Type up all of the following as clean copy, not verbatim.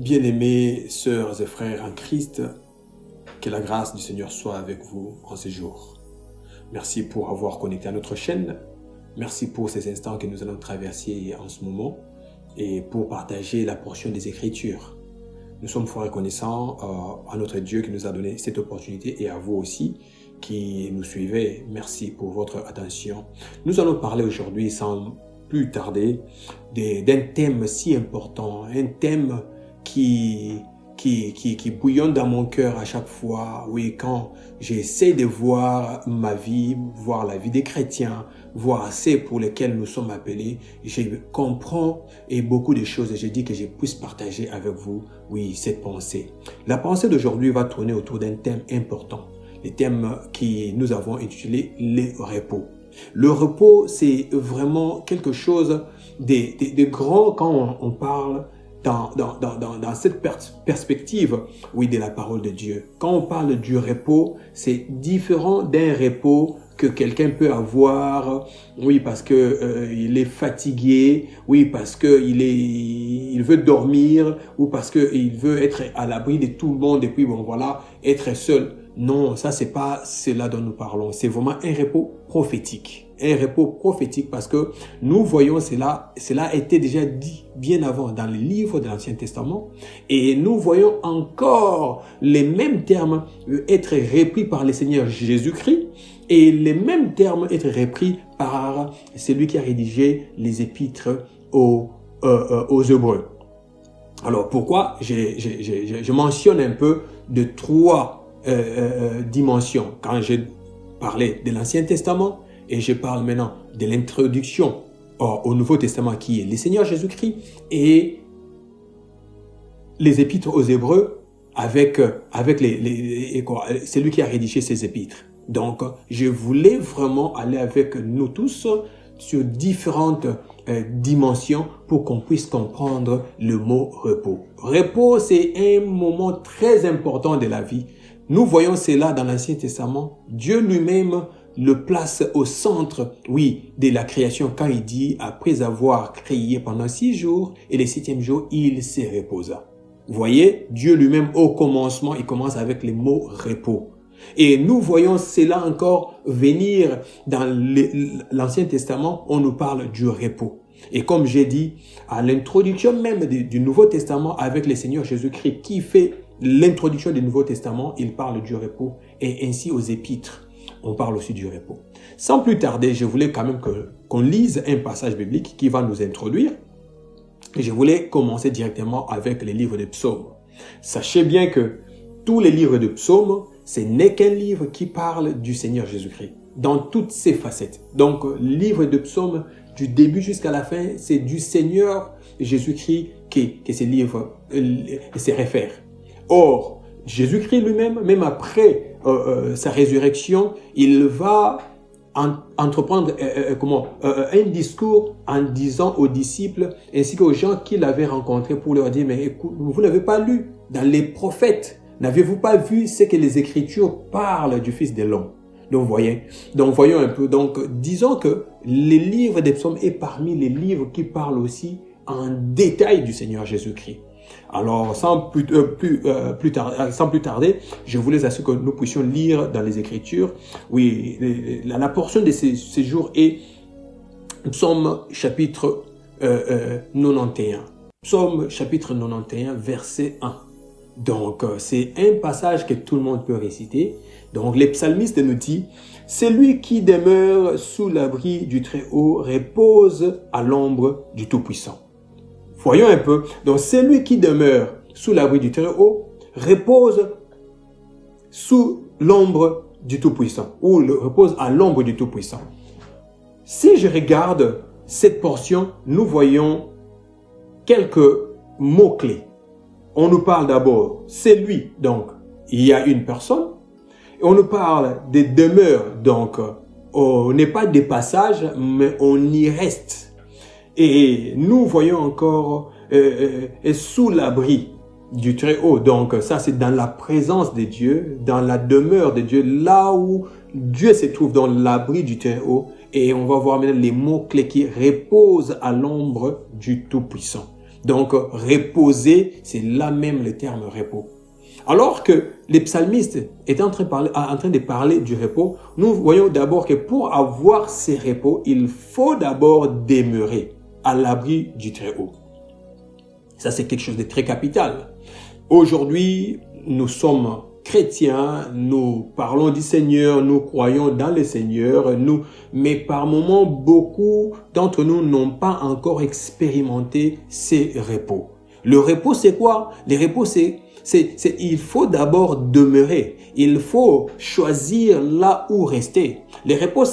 Bien-aimés sœurs et frères en Christ, que la grâce du Seigneur soit avec vous en ce jour. Merci pour avoir connecté à notre chaîne. Merci pour ces instants que nous allons traverser en ce moment et pour partager la portion des Écritures. Nous sommes fort reconnaissants à notre Dieu qui nous a donné cette opportunité et à vous aussi qui nous suivez. Merci pour votre attention. Nous allons parler aujourd'hui sans plus tarder d'un thème si important, un thème qui bouillonne dans mon cœur à chaque fois. Oui, quand j'essaie de voir ma vie, voir la vie des chrétiens, voir ceux pour lesquels nous sommes appelés, je comprends et beaucoup de choses et je dis que je puisse partager avec vous, oui, cette pensée. La pensée d'aujourd'hui va tourner autour d'un thème important, le thème que nous avons intitulé le repos. Le repos, c'est vraiment quelque chose de grand quand on parle dans cette perspective, oui, de la parole de Dieu. Quand on parle du repos, c'est différent d'un repos que quelqu'un peut avoir, oui, parce que il est fatigué, oui, parce que il veut dormir, ou parce que il veut être à l'abri de tout le monde et puis bon voilà, être seul. Non, ça c'est pas cela dont nous parlons. C'est vraiment un repos prophétique. Un repos prophétique parce que nous voyons cela était déjà dit bien avant dans les livres de l'Ancien Testament et nous voyons encore les mêmes termes être repris par le Seigneur Jésus-Christ et les mêmes termes être repris par celui qui a rédigé les épîtres aux Hébreux. Alors pourquoi je mentionne un peu de trois dimensions quand j'ai parlé de l'Ancien Testament et je parle maintenant de l'introduction au Nouveau Testament qui est le Seigneur Jésus-Christ et les épîtres aux Hébreux avec celui qui a rédigé ces épîtres. Donc, je voulais vraiment aller avec nous tous sur différentes dimensions pour qu'on puisse comprendre le mot repos. Repos, c'est un moment très important de la vie. Nous voyons cela dans l'Ancien Testament. Dieu lui-même le place au centre, oui, de la création quand il dit, après avoir créé pendant 6 jours et le 7e jour, il se reposa. Vous voyez, Dieu lui-même au commencement, il commence avec le mot repos. Et nous voyons cela encore venir dans l'Ancien Testament, on nous parle du repos. Et comme j'ai dit, à l'introduction même du Nouveau Testament avec le Seigneur Jésus-Christ qui fait l'introduction du Nouveau Testament, il parle du repos. Et ainsi aux épîtres, on parle aussi du repos. Sans plus tarder, je voulais quand même qu'on lise un passage biblique qui va nous introduire. Et je voulais commencer directement avec les livres de psaumes. Sachez bien que tous les livres de psaumes, ce n'est qu'un livre qui parle du Seigneur Jésus-Christ, dans toutes ses facettes. Donc, le livre de psaumes, du début jusqu'à la fin, c'est du Seigneur Jésus-Christ que ces livres se réfèrent. Or, Jésus-Christ lui-même, même après sa résurrection, il va entreprendre un discours en disant aux disciples ainsi qu'aux gens qu'il avait rencontrés pour leur dire, mais écoute, vous n'avez pas lu dans les prophètes, n'avez-vous pas vu ce que les Écritures parlent du Fils de l'homme? Donc voyons un peu. Donc disons que les livres des psaumes est parmi les livres qui parlent aussi en détail du Seigneur Jésus-Christ. Alors, sans plus tarder, je voulais assurer que nous puissions lire dans les Écritures. Oui, la portion de ces jours est Psaume chapitre 91. Psaume chapitre 91, verset 1. Donc, c'est un passage que tout le monde peut réciter. Donc, les psalmistes nous disent, « Celui qui demeure sous l'abri du Très-Haut repose à l'ombre du Tout-Puissant. » Voyons un peu. Donc, celui qui demeure sous l'abri du Très-Haut repose sous l'ombre du Tout-Puissant ou repose à l'ombre du Tout-Puissant. Si je regarde cette portion, nous voyons quelques mots-clés. On nous parle d'abord, c'est lui, donc il y a une personne. Et on nous parle des demeures, donc on n'est pas des passages, mais on y reste. Et nous voyons encore sous l'abri du Très-Haut. Donc ça, c'est dans la présence de Dieu, dans la demeure de Dieu, là où Dieu se trouve dans l'abri du Très-Haut. Et on va voir maintenant les mots-clés qui reposent à l'ombre du Tout-Puissant. Donc, reposer, c'est là même le terme repos. Alors que les psalmistes étaient en train de parler du repos, nous voyons d'abord que pour avoir ces repos, il faut d'abord demeurer à l'abri du Très-Haut. Ça, c'est quelque chose de très capital. Aujourd'hui, nous sommes chrétiens, nous parlons du Seigneur, nous croyons dans le Seigneur, mais par moments, beaucoup d'entre nous n'ont pas encore expérimenté ces repos. Le repos, c'est quoi? Le repos, il faut d'abord demeurer. Il faut choisir là où rester. Le repos,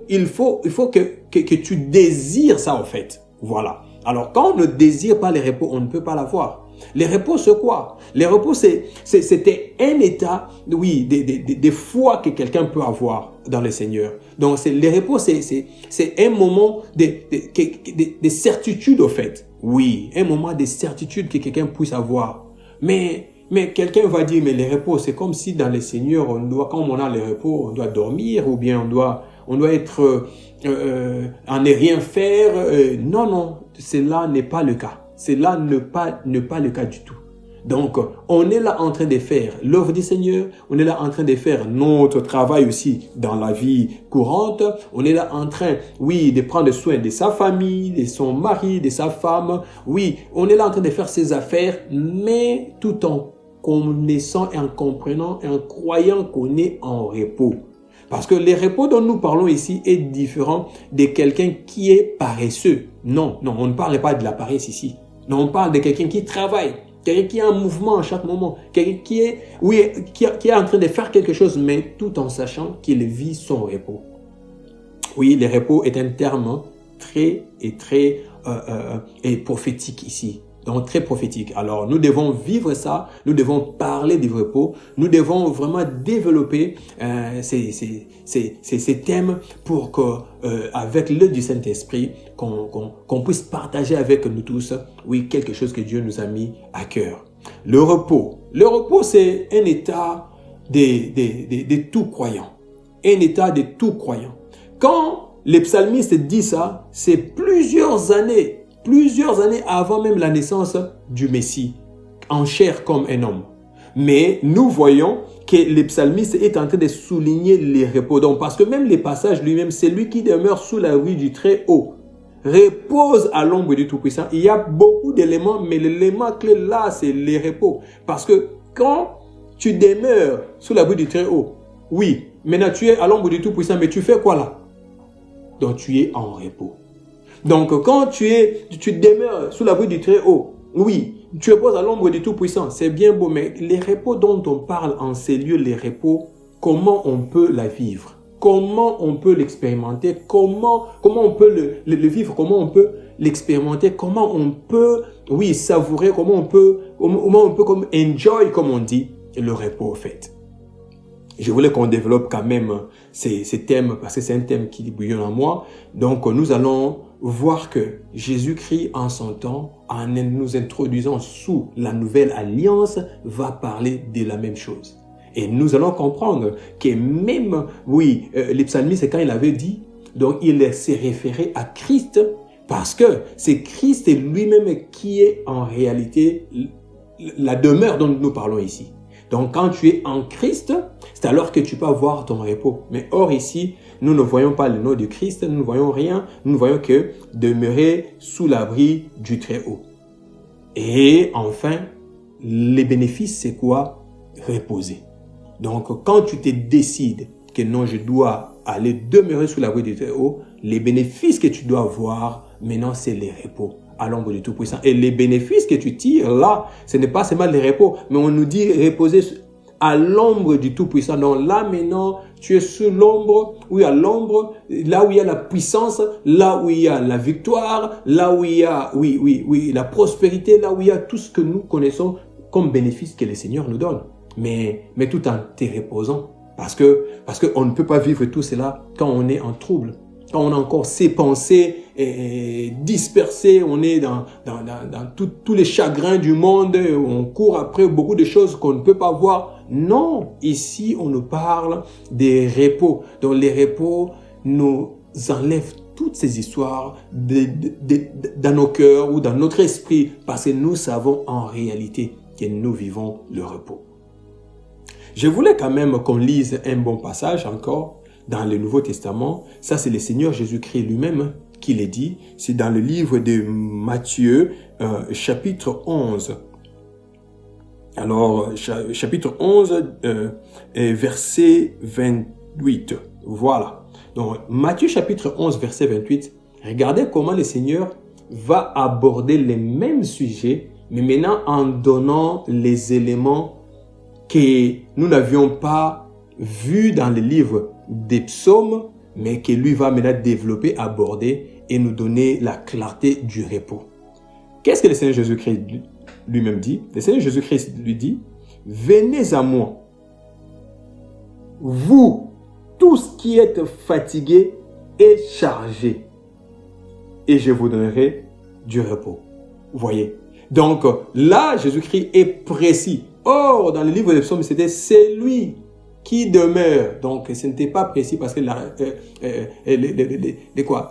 il faut que tu désires ça, en fait. Voilà. Alors, quand on ne désire pas les repos, on ne peut pas l'avoir. Les repos, c'est quoi? Les repos, c'était un état, oui, de foi que quelqu'un peut avoir dans le Seigneur. Donc, les repos, c'est un moment de certitude, au fait. Oui, un moment de certitude que quelqu'un puisse avoir. Mais quelqu'un va dire, mais les repos, c'est comme si dans le Seigneur, quand on a les repos, on doit dormir, ou bien on doit être, en ne rien faire. Non, cela n'est pas le cas. Cela n'est pas le cas du tout. Donc, on est là en train de faire l'œuvre du Seigneur, on est là en train de faire notre travail aussi dans la vie courante, on est là en train, oui, de prendre soin de sa famille, de son mari, de sa femme, oui, on est là en train de faire ses affaires, mais tout en connaissant et en comprenant et en croyant qu'on est en repos. Parce que le repos dont nous parlons ici est différent de quelqu'un qui est paresseux. Non, on ne parle pas de la paresse ici. Non, on parle de quelqu'un qui travaille, quelqu'un qui a un mouvement à chaque moment, quelqu'un qui est en train de faire quelque chose, mais tout en sachant qu'il vit son repos. Oui, le repos est un terme très prophétique ici. Donc, très prophétique. Alors, nous devons vivre ça, nous devons parler du repos, nous devons vraiment développer ces thèmes pour que, avec l'aide du Saint-Esprit, qu'on puisse partager avec nous tous, oui, quelque chose que Dieu nous a mis à cœur. Le repos, c'est un état de tout croyant. Un état de tout croyant. Quand les psalmistes disent ça, c'est plusieurs années avant même la naissance du Messie, en chair comme un homme. Mais nous voyons que le psalmiste est en train de souligner les repos. Donc, parce que même les passages lui-même, c'est lui qui demeure sous la rue du Très-Haut, repose à l'ombre du Tout-Puissant. Il y a beaucoup d'éléments, mais l'élément clé là, c'est les repos. Parce que quand tu demeures sous la rue du Très-Haut, oui, maintenant tu es à l'ombre du Tout-Puissant, mais tu fais quoi là? Donc, tu es en repos. Donc, quand tu demeures sous l'abri du Très-Haut, oui, tu reposes à l'ombre du Tout-Puissant, c'est bien beau, mais les repos dont on parle en ces lieux, les repos, comment on peut la vivre? Comment on peut l'expérimenter? Comment on peut le vivre? Comment on peut l'expérimenter? Comment on peut, oui, savourer? Comment on peut comme enjoy, comme on dit, le repos, en fait. Je voulais qu'on développe quand même ces thèmes, parce que c'est un thème qui bouillonne en moi. Donc, nous allons voir que Jésus-Christ, en son temps, en nous introduisant sous la nouvelle alliance, va parler de la même chose. Et nous allons comprendre que même, oui, les psalmistes, quand il avait dit, donc il s'est référé à Christ, parce que c'est Christ lui-même qui est en réalité la demeure dont nous parlons ici. Donc, quand tu es en Christ, c'est alors que tu peux avoir ton repos. Mais or ici, nous ne voyons pas le nom de Christ, nous ne voyons rien, nous ne voyons que demeurer sous l'abri du Très-Haut. Et enfin, les bénéfices, c'est quoi? Reposer. Donc, quand tu te décides que non, je dois aller demeurer sous l'abri du Très-Haut, les bénéfices que tu dois avoir, maintenant, c'est les repos à l'ombre du Tout-Puissant. Et les bénéfices que tu tires là, ce n'est pas seulement les repos, mais on nous dit reposer à l'ombre du Tout-Puissant. Donc là maintenant, tu es sous l'ombre, oui, à l'ombre, là où il y a la puissance, là où il y a la victoire, là où il y a, oui, la prospérité, là où il y a tout ce que nous connaissons comme bénéfice que le Seigneur nous donne. Mais tout en te reposant. Parce que on ne peut pas vivre tout cela quand on est en trouble. Quand on a encore ses pensées dispersées, on est dans tous les chagrins du monde, on court après beaucoup de choses qu'on ne peut pas voir. Non, ici on nous parle des repos. Donc les repos nous enlèvent toutes ces histoires dans nos cœurs ou dans notre esprit parce que nous savons en réalité que nous vivons le repos. Je voulais quand même qu'on lise un bon passage encore dans le Nouveau Testament. Ça, c'est le Seigneur Jésus-Christ lui-même qui l'a dit. C'est dans le livre de Matthieu, chapitre 11. Alors, chapitre 11, verset 28. Voilà. Donc, Matthieu chapitre 11, verset 28. Regardez comment le Seigneur va aborder les mêmes sujets, mais maintenant en donnant les éléments que nous n'avions pas vus dans le livre des psaumes, mais que lui va maintenant développer, aborder et nous donner la clarté du repos. Qu'est-ce que le Seigneur Jésus-Christ lui-même dit? Le Seigneur Jésus-Christ lui dit, « Venez à moi, vous, tous qui êtes fatigués et chargés, et je vous donnerai du repos. » Vous voyez? Donc là, Jésus-Christ est précis. Or, dans le livre des psaumes, c'était « c'est lui qui demeure ». Donc, ce n'était pas précis parce que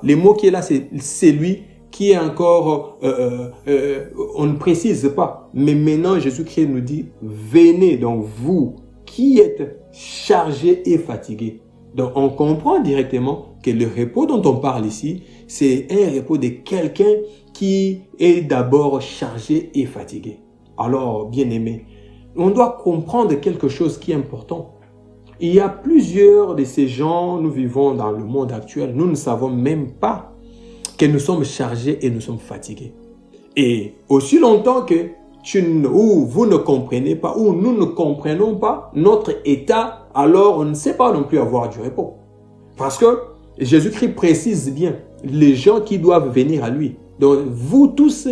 les mots qui est là, c'est lui qui est encore, on ne précise pas. Mais maintenant, Jésus-Christ nous dit « venez, donc vous qui êtes chargés et fatigués ». Donc, on comprend directement que le repos dont on parle ici, c'est un repos de quelqu'un qui est d'abord chargé et fatigué. Alors, bien-aimés, on doit comprendre quelque chose qui est important. Il y a plusieurs de ces gens, nous vivons dans le monde actuel, nous ne savons même pas que nous sommes chargés et nous sommes fatigués. Et aussi longtemps que vous ne comprenez pas, ou nous ne comprenons pas notre état, alors on ne sait pas non plus avoir du repos. Parce que Jésus-Christ précise bien les gens qui doivent venir à lui. Donc vous tous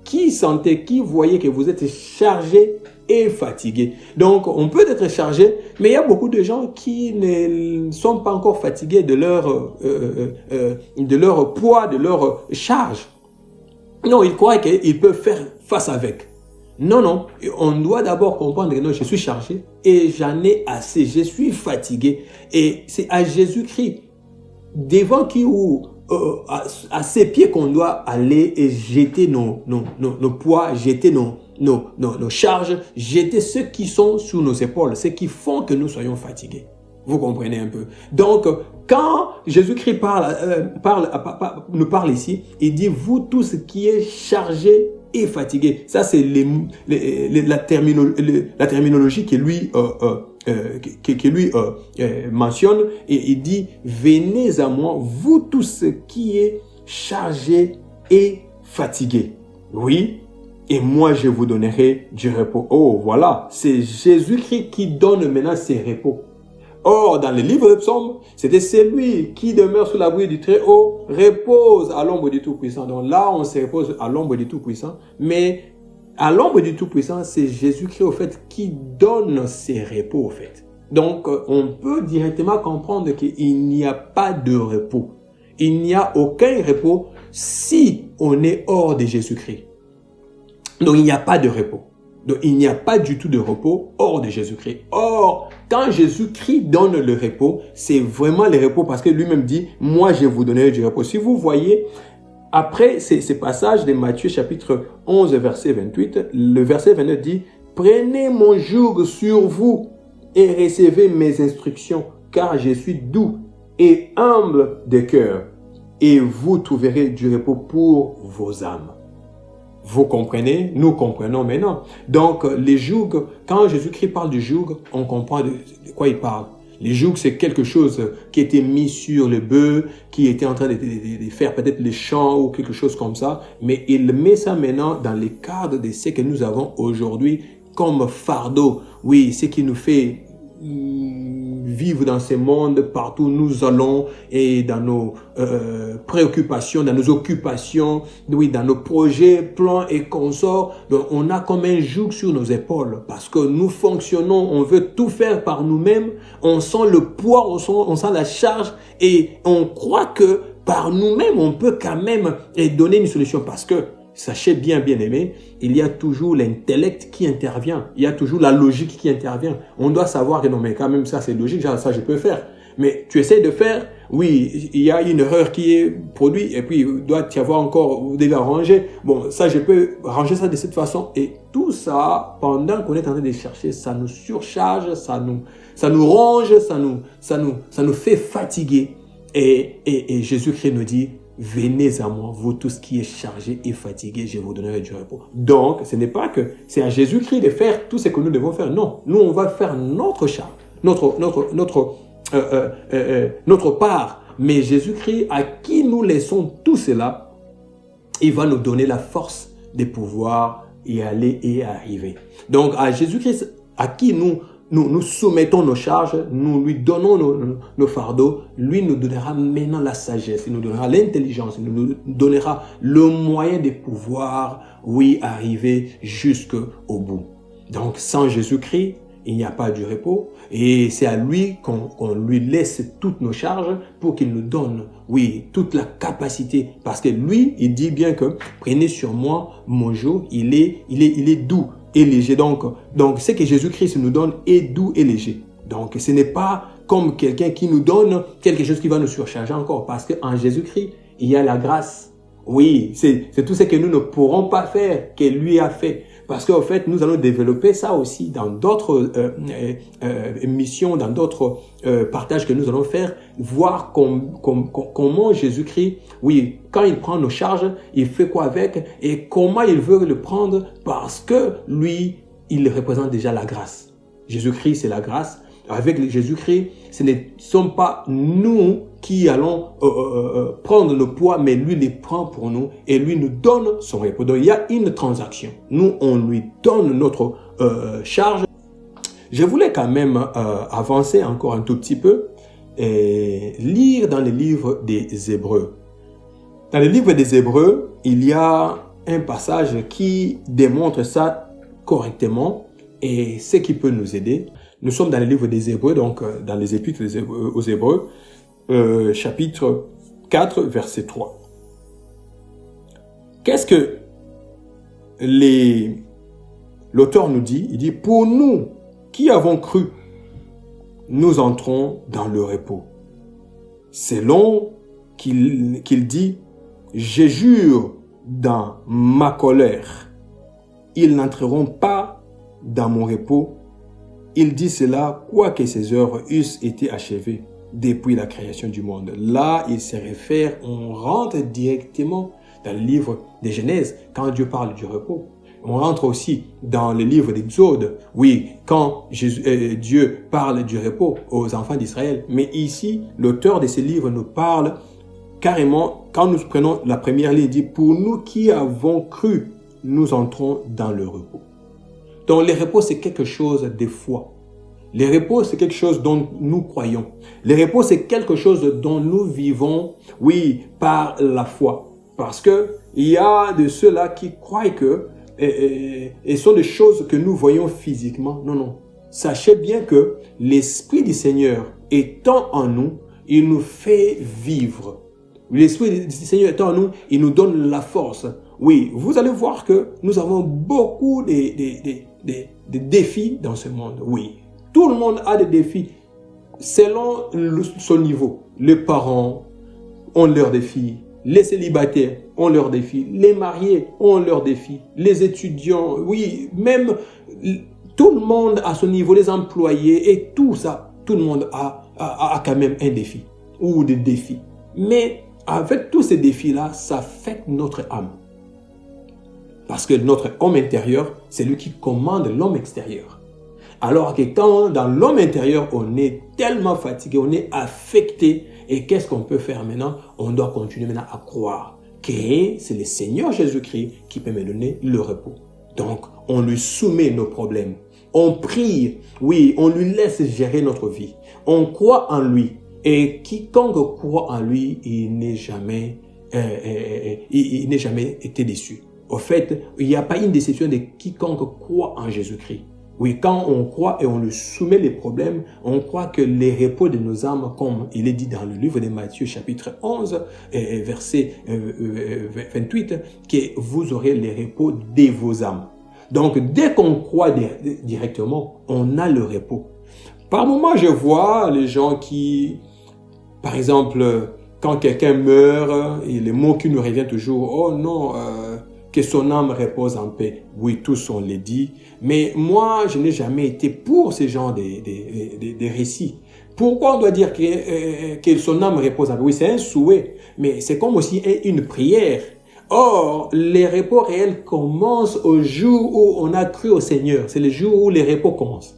qui sentez, qui voyez que vous êtes chargés et fatigués. Donc on peut être chargé, mais il y a beaucoup de gens qui ne sont pas encore fatigués de leur poids, de leur charge. Non, ils croient qu'ils peuvent faire face avec. Non, non, on doit d'abord comprendre que non, je suis chargé et j'en ai assez, je suis fatigué. Et c'est à Jésus-Christ, devant qui ou à ses pieds qu'on doit aller et jeter nos poids, jeter nos charges, jeter ceux qui sont sur nos épaules, ceux qui font que nous soyons fatigués. Vous comprenez un peu. Donc, quand Jésus-Christ nous parle ici, il dit, vous tous qui êtes chargés et fatigués. Ça, c'est la terminologie que lui mentionne. Et il dit, venez à moi, vous tous qui êtes chargés et fatigués. Oui, et moi je vous donnerai du repos. Oh, voilà, c'est Jésus-Christ qui donne maintenant ses repos. Or, dans le livre de Psaumes, c'était celui qui demeure sous l'abri du Très-Haut, repose à l'ombre du Tout-Puissant. Donc là, on se repose à l'ombre du Tout-Puissant. Mais à l'ombre du Tout-Puissant, c'est Jésus-Christ, au fait, qui donne ses repos, au fait. Donc, on peut directement comprendre qu'il n'y a pas de repos. Il n'y a aucun repos si on est hors de Jésus-Christ. Donc, il n'y a pas de repos. Donc, il n'y a pas du tout de repos hors de Jésus-Christ. Or, quand Jésus-Christ donne le repos, c'est vraiment le repos parce que lui-même dit, moi, je vous donnerai du repos. Si vous voyez, après ces passages de Matthieu chapitre 11, verset 28, le verset 29 dit, prenez mon joug sur vous et recevez mes instructions, car je suis doux et humble de cœur, et vous trouverez du repos pour vos âmes. Vous comprenez? Nous comprenons maintenant. Donc, les jougs, quand Jésus-Christ parle du joug, on comprend de quoi il parle. Les jougs, c'est quelque chose qui était mis sur le bœuf, qui était en train de faire peut-être les chants ou quelque chose comme ça. Mais il met ça maintenant dans le cadre de ce que nous avons aujourd'hui comme fardeau. Oui, ce qui nous fait vivre dans ce monde partout où nous allons et dans nos préoccupations, dans nos occupations, oui, dans nos projets, plans et consorts. Donc, on a comme un joug sur nos épaules parce que nous fonctionnons, on veut tout faire par nous-mêmes, on sent le poids, on sent la charge et on croit que par nous-mêmes, on peut quand même donner une solution parce que sachez bien, bien-aimés, il y a toujours l'intellect qui intervient. Il y a toujours la logique qui intervient. On doit savoir que non, mais quand même, ça, c'est logique, ça, je peux faire. Mais tu essaies de faire, oui, il y a une erreur qui est produite et puis il doit y avoir encore, vous devez arranger. Bon, ça, je peux ranger ça de cette façon. Et tout ça, pendant qu'on est en train de chercher, ça nous surcharge, ça nous ronge, ça nous fait fatiguer. Et Jésus-Christ nous dit, venez à moi, vous tous qui êtes chargés et fatigués, je vous donnerai du repos. Donc, ce n'est pas que c'est à Jésus-Christ de faire tout ce que nous devons faire. Non, nous, on va faire notre charge, notre part. Mais Jésus-Christ, à qui nous laissons tout cela, il va nous donner la force de pouvoir y aller et arriver. Donc, à Jésus-Christ, à qui nous soumettons nos charges, nous lui donnons nos fardeaux, lui nous donnera maintenant la sagesse, il nous donnera l'intelligence, il nous donnera le moyen de pouvoir, oui, arriver jusqu'au bout. Donc, sans Jésus-Christ, il n'y a pas de repos et c'est à lui qu'on lui laisse toutes nos charges pour qu'il nous donne, oui, toute la capacité. Parce que lui, il dit bien que prenez sur moi mon joug, il est doux et léger. Donc, ce que Jésus-Christ nous donne est doux et léger. Donc, ce n'est pas comme quelqu'un qui nous donne quelque chose qui va nous surcharger encore. Parce qu'en Jésus-Christ, il y a la grâce. Oui, c'est tout ce que nous ne pourrons pas faire, que lui a fait. Parce qu'en fait, nous allons développer ça aussi dans d'autres missions, dans d'autres partages que nous allons faire, voir comment Jésus-Christ, oui, quand il prend nos charges, il fait quoi avec et comment il veut le prendre parce que lui, il représente déjà la grâce. Jésus-Christ, c'est la grâce. Avec Jésus-Christ, ce ne sont pas nous qui allons prendre le poids, mais lui les prend pour nous et lui nous donne son repos. Donc, il y a une transaction. Nous, on lui donne notre charge. Je voulais quand même avancer encore un tout petit peu et lire dans le livre des Hébreux. Dans le livre des Hébreux, il y a un passage qui démontre ça correctement et ce qui peut nous aider. Nous sommes dans le livre des Hébreux, donc dans les épîtres aux Hébreux, chapitre 4, verset 3. Qu'est-ce que l'auteur nous dit? Il dit, pour nous qui avons cru, nous entrons dans le repos. Selon qu'il dit, je jure dans ma colère, ils n'entreront pas dans mon repos. Il dit cela, quoique ses œuvres eussent été achevées depuis la création du monde. Là, il se réfère, on rentre directement dans le livre de Genèse, quand Dieu parle du repos. On rentre aussi dans le livre d'Exode, oui, quand Dieu parle du repos aux enfants d'Israël. Mais ici, l'auteur de ce livre nous parle carrément, quand nous prenons la première ligne, il dit, pour nous qui avons cru, nous entrons dans le repos. Donc, le repos, c'est quelque chose de foi. Le repos, c'est quelque chose dont nous croyons. Le repos, c'est quelque chose dont nous vivons, oui, par la foi. Parce que il y a de ceux-là qui croient que et sont des choses que nous voyons physiquement. Non, non. Sachez bien que l'Esprit du Seigneur étant en nous, il nous fait vivre. L'Esprit du Seigneur étant en nous, il nous donne la force. Oui, vous allez voir que nous avons beaucoup de défis dans ce monde. Oui, tout le monde a des défis selon son niveau. Les parents ont leurs défis, les célibataires ont leurs défis, les mariés ont leurs défis, les étudiants, oui, même tout le monde à son niveau, les employés et tout ça, tout le monde a quand même un défi ou des défis. Mais avec tous ces défis-là, ça affecte notre âme. Parce que notre homme intérieur, c'est lui qui commande l'homme extérieur. Alors que quand dans l'homme intérieur, on est tellement fatigué, on est affecté, et qu'est-ce qu'on peut faire maintenant? On doit continuer maintenant à croire que c'est le Seigneur Jésus-Christ qui peut me donner le repos. Donc, on lui soumet nos problèmes. On prie, oui, on lui laisse gérer notre vie. On croit en lui. Et quiconque croit en lui, il n'est jamais été déçu. Au fait, il n'y a pas une déception de quiconque croit en Jésus-Christ. Oui, quand on croit et on lui soumet les problèmes, on croit que les repos de nos âmes, comme il est dit dans le livre de Matthieu, chapitre 11, verset 28, que vous aurez les repos de vos âmes. Donc, dès qu'on croit directement, on a le repos. Par moments, je vois les gens qui, par exemple, quand quelqu'un meurt, et les mots qui nous reviennent toujours, oh non, que son âme repose en paix. Oui, tous on les dit, mais moi, je n'ai jamais été pour ce genre de récits. Pourquoi on doit dire que son âme repose en paix? Oui, c'est un souhait, mais c'est comme aussi une prière. Or, les repos réels commencent au jour où on a cru au Seigneur. C'est le jour où les repos commencent.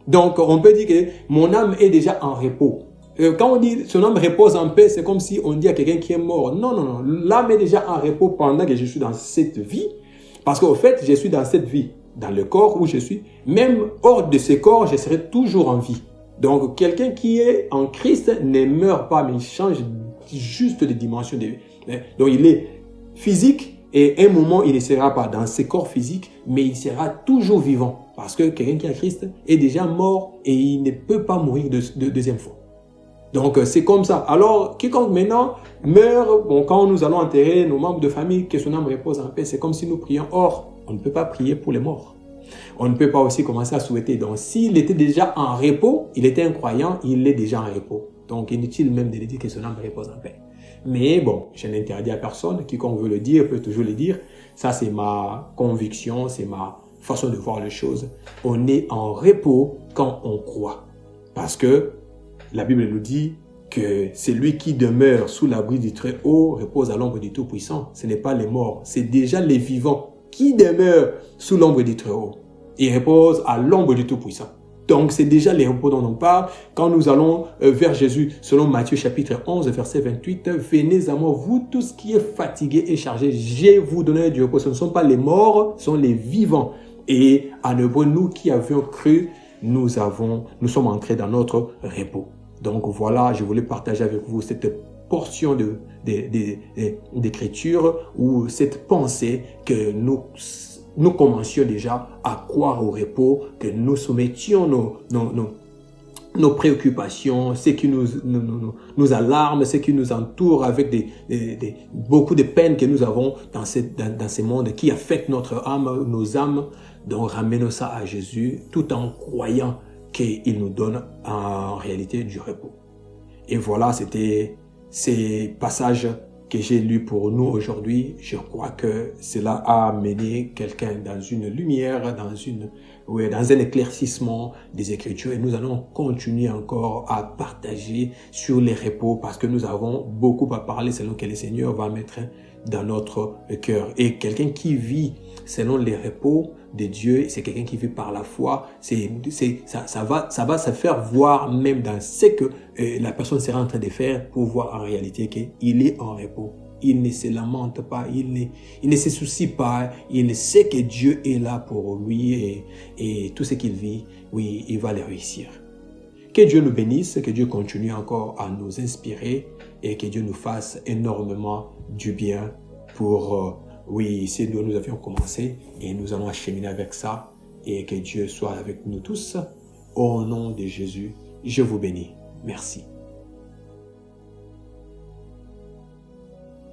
Donc, on peut dire que mon âme est déjà en repos. Quand on dit son âme repose en paix, c'est comme si on dit à quelqu'un qui est mort. Non, non, non. L'âme est déjà en repos pendant que je suis dans cette vie. Parce qu'au fait, je suis dans cette vie, dans le corps où je suis. Même hors de ce corps, je serai toujours en vie. Donc, quelqu'un qui est en Christ ne meurt pas, mais il change juste de dimension de vie. Donc, il est physique et à un moment, il ne sera pas dans ce corps physique, mais il sera toujours vivant. Parce que quelqu'un qui est en Christ est déjà mort et il ne peut pas mourir de deuxième fois. Donc, c'est comme ça. Alors, quiconque maintenant meurt, bon, quand nous allons enterrer nos membres de famille, que son âme repose en paix, c'est comme si nous prions. Or, on ne peut pas prier pour les morts. On ne peut pas aussi commencer à souhaiter. Donc, s'il était déjà en repos, il était un croyant, il est déjà en repos. Donc, inutile même de lui dire que son âme repose en paix. Mais bon, je n'interdis à personne. Quiconque veut le dire peut toujours le dire. Ça, c'est ma conviction, c'est ma façon de voir les choses. On est en repos quand on croit. Parce que la Bible nous dit que celui qui demeure sous l'abri du Très-Haut repose à l'ombre du Tout-Puissant. Ce n'est pas les morts, c'est déjà les vivants qui demeurent sous l'ombre du Très-Haut. Ils reposent à l'ombre du Tout-Puissant. Donc, c'est déjà les repos dont on parle. Quand nous allons vers Jésus, selon Matthieu chapitre 11, verset 28, « Venez à moi, vous tous qui êtes fatigués et chargés, je vous donnerai du repos. » Ce ne sont pas les morts, ce sont les vivants. Et en hébreu, nous qui avions cru, nous sommes entrés dans notre repos. Donc voilà, je voulais partager avec vous cette portion d'écriture ou cette pensée que nous commencions déjà à croire au repos, que nous soumettions nos préoccupations, ce qui nous alarme, ce qui nous entoure avec beaucoup de peines que nous avons dans ces mondes qui affectent notre âme, nos âmes. Donc ramenons ça à Jésus tout en croyant qu'il nous donne en réalité du repos. Et voilà, c'était ces passages que j'ai lus pour nous aujourd'hui. Je crois que cela a amené quelqu'un dans une lumière, dans un éclaircissement des Écritures. Et nous allons continuer encore à partager sur les repos parce que nous avons beaucoup à parler selon que le Seigneur va mettre dans notre cœur. Et quelqu'un qui vit selon les repos de Dieu, c'est quelqu'un qui vit par la foi. Ça va se faire voir même dans ce que la personne sera en train de faire pour voir en réalité qu'il est en repos. Il ne se lamente pas, il ne se soucie pas, il sait que Dieu est là pour lui et tout ce qu'il vit, oui, il va le réussir. Que Dieu nous bénisse, que Dieu continue encore à nous inspirer et que Dieu nous fasse énormément du bien pour, c'est d'où nous avions commencé et nous allons acheminer avec ça et que Dieu soit avec nous tous. Au nom de Jésus, je vous bénis. Merci.